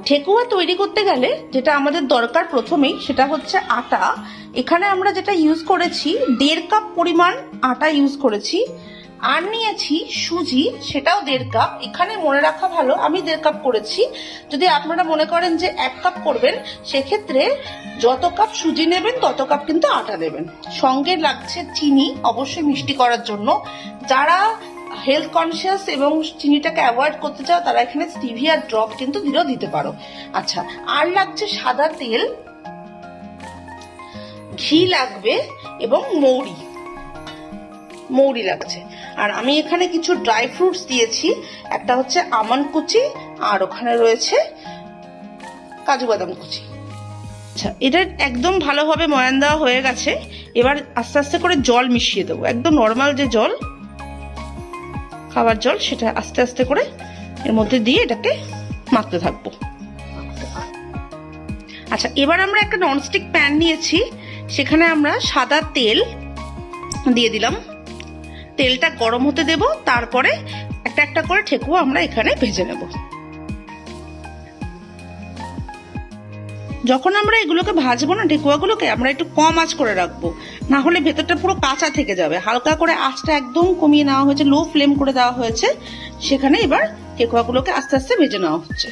ঠেকুয়া তৈরি করতে গেলে যেটা আমাদের দরকার প্রথমেই সেটা হচ্ছে আটা। এখানে আমরা যেটা ইউজ করেছি 1.5 কাপ পরিমাণ আটা ইউজ করেছি, আর নিয়েছি সুজি, সেটাও 1.5 কাপ। এখানে মনে রাখা ভালো আমি 1.5 কাপ করেছি। যদি আপনারা মনে করেন যে 1 কাপ করবেন, সেক্ষেত্রে যত কাপ সুজি নেবেন তত কাপ কিন্তু আটা নেবেন। সঙ্গে লাগছে চিনি, অবশ্যই মিষ্টি করার জন্য। যারা হেলথ কনসিয়াস এবং চিনিটাকে অ্যাভয়েড করতে চাও তারা এখানে স্টিভিয়া ড্রপ কিন্তু দিতে পারো। আচ্ছা, আর লাগছে সাদা তেল, ঘি লাগবে এবং মৌরি লাগছে। আর আমি এখানে কিছু ড্রাই ফ্রুটস দিয়েছি, একটা হচ্ছে আমন্ড কুচি আর ওখানে রয়েছে কাজু বাদাম কুচি। আচ্ছা, এটা একদম ভালোভাবে ময়ান দেওয়া হয়ে গেছে। এবার আস্তে আস্তে করে জল মিশিয়ে দেবো, একদম নর্মাল যে জল, খাবার জল, সেটা আস্তে আস্তে করে এর মধ্যে দিয়ে এটাকে মাখতে থাকবো। আচ্ছা, এবার আমরা একটা ননস্টিক প্যান নিয়েছি, সেখানে আমরা সাদা তেল দিয়ে দিলাম। তেলটা গরম হতে দেব, তারপরে একটা একটা করে ঠেকুয়া আমরা এখানে ভেজে নেব। যখন আমরা এগুলোকে ভাজবো না, ঠেকুয়াগুলোকে আমরা একটু কম আঁচ করে রাখবো, না হলে ভেতরটা পুরো কাঁচা থেকে যাবে। হালকা করে আঁচটা একদম কমিয়ে নেওয়া হয়েছে, লো ফ্লেম করে দেওয়া হয়েছে। সেখানে এবার ঠেকুয়াগুলোকে আস্তে আস্তে ভেজে নেওয়া হচ্ছে।